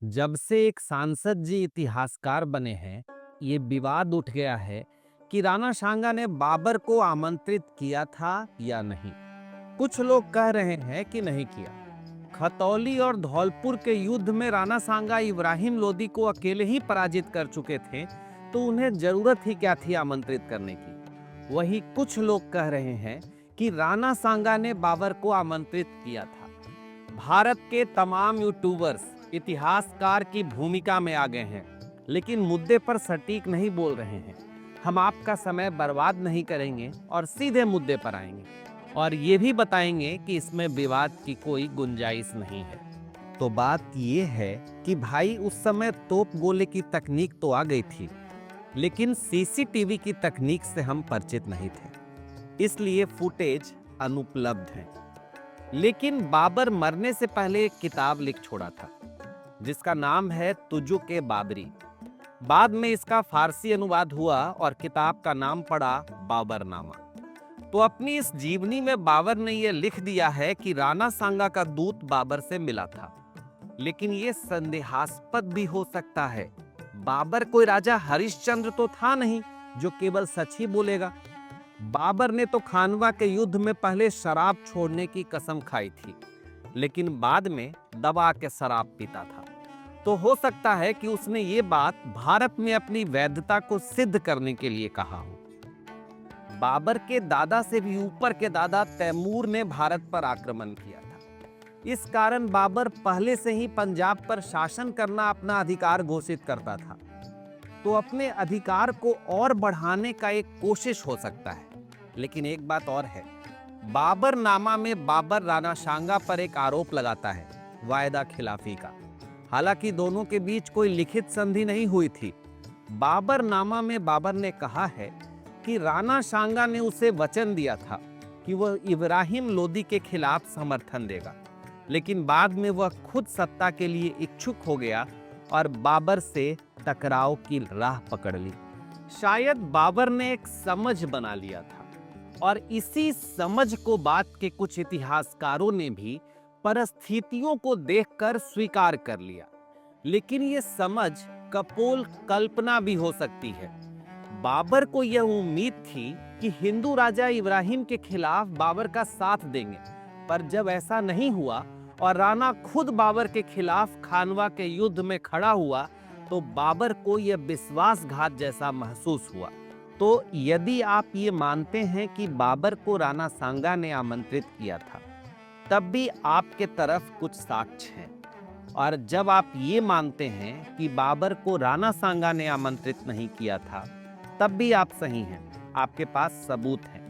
जब से एक सांसद जी इतिहासकार बने हैं, ये विवाद उठ गया है कि राणा सांगा ने बाबर को आमंत्रित किया था या नहीं। कुछ लोग कह रहे हैं कि नहीं किया। खतौली और धौलपुर के युद्ध में राणा सांगा इब्राहिम लोदी को अकेले ही पराजित कर चुके थे, तो उन्हें जरूरत ही क्या थी आमंत्रित करने की। वही कुछ लोग कह रहे हैं कि राणा सांगा ने बाबर को आमंत्रित किया था। भारत के तमाम यूट्यूबर्स इतिहासकार की भूमिका में आ गए हैं, लेकिन मुद्दे पर सटीक नहीं बोल रहे हैं। हम आपका समय बर्बाद नहीं करेंगे और सीधे मुद्दे पर आएंगे और ये भी बताएंगे कि इसमें विवाद की कोई गुंजाइश नहीं है। तो बात ये है कि भाई उस समय तोप गोले की तकनीक तो आ गई थी, लेकिन सीसीटीवी की तकनीक से हम परिचित नहीं थे, इसलिए फुटेज अनुपलब्ध है। लेकिन बाबर मरने से पहले एक किताब लिख छोड़ा था, जिसका नाम है तुजुक-ए बाबरी। बाद में इसका फारसी अनुवाद हुआ और किताब का नाम पड़ा बाबरनामा। तो अपनी इस जीवनी में बाबर ने यह लिख दिया है कि राणा सांगा का दूत बाबर से मिला था, लेकिन यह संदेहास्पद भी हो सकता है। बाबर कोई राजा हरिश्चंद्र तो था नहीं जो केवल सच ही बोलेगा। बाबर ने तो खानवा के युद्ध में पहले शराब छोड़ने की कसम खाई थी, लेकिन बाद में दबा के शराब पीता था। तो हो सकता है कि उसने ये बात भारत में अपनी वैधता को सिद्ध करने के लिए कहा हो। बाबर के दादा से भी ऊपर के दादा तैमूर ने भारत पर आक्रमण किया था। इस कारण बाबर पहले से ही पंजाब पर शासन करना अपना अधिकार घोषित करता था। तो अपने अधिकार को और बढ़ाने का एक कोशिश हो सकता है। लेकिन एक बात और है, बाबरनामा में बाबर राणा सांगा पर एक आरोप लगाता है, वायदा खिलाफी का। हालांकि दोनों के बीच कोई लिखित संधि नहीं हुई थी। बाबरनामा में बाबर ने कहा है कि राणा सांगा ने उसे वचन दिया था कि वह इब्राहिम लोदी के खिलाफ समर्थन देगा, लेकिन बाद में वह खुद सत्ता के लिए इच्छुक हो गया और बाबर से टकराव की राह पकड़ ली। शायद बाबर ने एक समझ बना लिया था और इसी समझ को बाद के कुछ इतिहासकारों ने भी परिस्थितियों को देखकर स्वीकार कर लिया। लेकिन यह समझ कपोल कल्पना भी हो सकती है। बाबर को यह उम्मीद थी कि हिंदू राजा इब्राहिम के खिलाफ बाबर का साथ देंगे, पर जब ऐसा नहीं हुआ और राणा खुद बाबर के खिलाफ खानवा के युद्ध में खड़ा हुआ, तो बाबर को यह विश्वासघात जैसा महसूस हुआ। तो यदि आप ये मानते हैं कि बाबर को राणा सांगा ने आमंत्रित किया था, तब भी आपके तरफ कुछ साक्ष्य हैं। और जब आप ये मानते हैं कि बाबर को राणा सांगा ने आमंत्रित नहीं किया था, तब भी आप सही हैं, आपके पास सबूत है।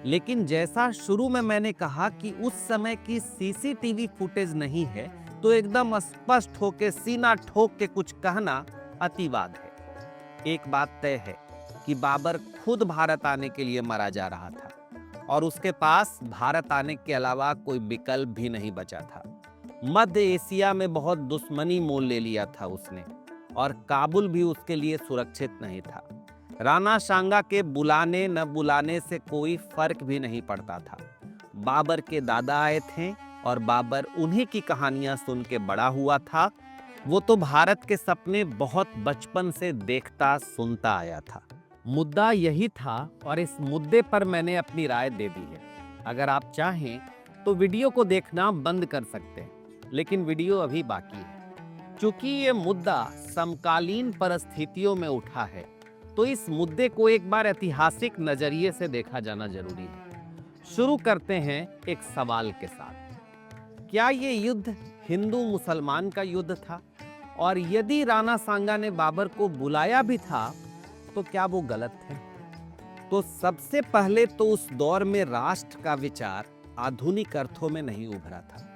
लेकिन जैसा शुरू में मैंने कहा कि उस समय की सीसीटीवी फुटेज नहीं है, तो एकदम स्पष्ट होकर सीना ठोक के कुछ कहना अतिवाद है। एक बात तय है कि बाबर खुद भारत आने के लिए मरा जा रहा था और उसके पास भारत आने के अलावा कोई विकल्प भी नहीं बचा था। मध्य एशिया में बहुत दुश्मनी मोल ले लिया था उसने, और काबुल भी उसके लिए सुरक्षित नहीं था। राणा सांगा के बुलाने न बुलाने से कोई फर्क भी नहीं पड़ता था। बाबर के दादा आए थे और बाबर उन्हीं की कहानियां सुन के बड़ा हुआ था। वो तो भारत के सपने बहुत बचपन से देखता सुनता आया था। मुद्दा यही था और इस मुद्दे पर मैंने अपनी राय दे दी है। अगर आप चाहें तो वीडियो को देखना बंद कर सकते हैं, लेकिन वीडियो अभी बाकी है। क्योंकि ये मुद्दा समकालीन परिस्थितियों में उठा है, तो इस मुद्दे को एक बार ऐतिहासिक नजरिए से देखा जाना जरूरी है। शुरू करते हैं एक सवाल के साथ। क्या ये युद्ध हिंदू मुसलमान का युद्ध था? और यदि राणा सांगा ने बाबर को बुलाया भी था, तो क्या वो गलत थे? तो सबसे पहले तो उस दौर में राष्ट्र का विचार आधुनिक अर्थों में नहीं उभरा था।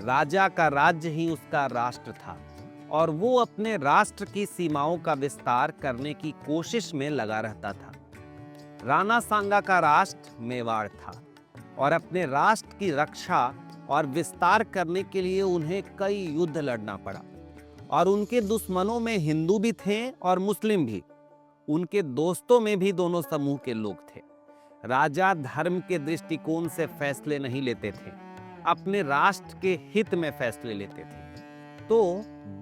राजा का राज्य ही उसका राष्ट्र था और वो अपने राष्ट्र की सीमाओं का विस्तार करने की कोशिश में लगा रहता था। राणा सांगा का राष्ट्र मेवाड़ था और अपने राष्ट्र की रक्षा और विस्तार करने के लिए उन्हें कई युद्ध लड़ना पड़ा। और उनके दुश्मनों में हिंदू भी थे और मुस्लिम भी। उनके दोस्तों में भी दोनों समूह के लोग थे। राजा धर्म के दृष्टिकोण से फैसले नहीं लेते थे, अपने राष्ट्र के हित में फैसले लेते थे। तो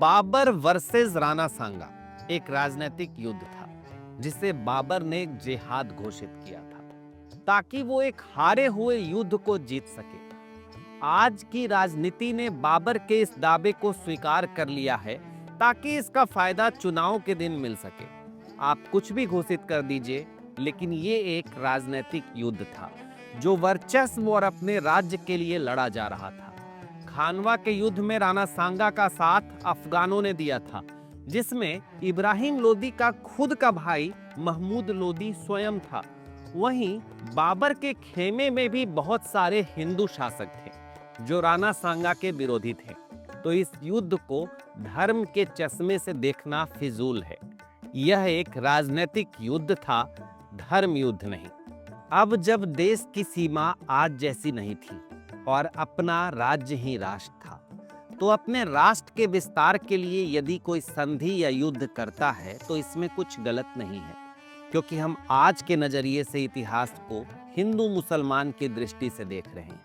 बाबर वर्सेस राणा सांगा एक राजनीतिक युद्ध था जिसे बाबर ने एक जिहाद घोषित किया था ताकि वो एक हारे हुए युद्ध को जीत सके। आज की राजनीति ने बाबर के इस दावे को स्वीकार कर लिया है ताकि इसका फायदा चुनाव के दिन मिल सके। आप कुछ भी घोषित कर दीजिए, लेकिन ये एक राजनीतिक युद्ध था जो वर्चस्व और अपने राज्य के लिए लड़ा जा रहा था। खानवा के युद्ध में राणा सांगा का साथ अफगानों ने दिया था, जिसमें इब्राहिम लोदी का खुद का भाई महमूद लोदी स्वयं था। वहीं बाबर के खेमे में भी बहुत सारे हिंदू शासक थे जो राणा सांगा के विरोधी थे। तो इस युद्ध को धर्म के चश्मे से देखना फिजूल है। यह एक राजनीतिक युद्ध था, धर्म युद्ध नहीं। अब जब देश की सीमा आज जैसी नहीं थी और अपना राज्य ही राष्ट्र था, तो अपने राष्ट्र के विस्तार के लिए यदि कोई संधि या युद्ध करता है तो इसमें कुछ गलत नहीं है, क्योंकि हम आज के नजरिए से इतिहास को हिंदू मुसलमान की दृष्टि से देख रहे हैं,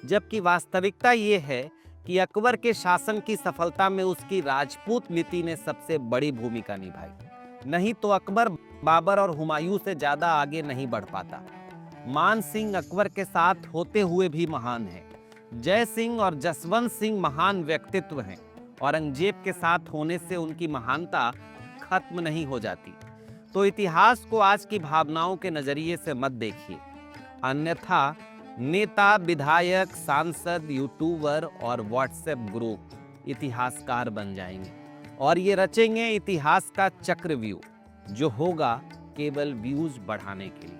जबकि वास्तविकता ये है कि अकबर के शासन की सफलता में उसकी राजपूत नीति ने सबसे बड़ी भूमिका निभाई। नहीं तो अकबर बाबर और हुमायूं से ज्यादा आगे नहीं बढ़ पाता। मान सिंह अकबर के साथ होते हुए भी महान है। जय सिंह और जसवंत सिंह महान व्यक्तित्व हैं। औरंगजेब के साथ होने से उनकी महानता खत्म नहीं हो जाती। तो इतिहास को आज की भावनाओं के नजरिए से मत देखिए, अन्यथा नेता, विधायक, सांसद, यूट्यूबर और व्हाट्सएप ग्रुप इतिहासकार बन जाएंगे और ये रचेंगे इतिहास का चक्रव्यूह जो होगा केवल व्यूज बढ़ाने के लिए।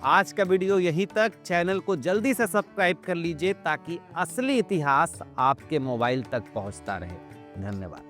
आज का वीडियो यहीं तक। चैनल को जल्दी से सब्सक्राइब कर लीजिए ताकि असली इतिहास आपके मोबाइल तक पहुंचता रहे। धन्यवाद।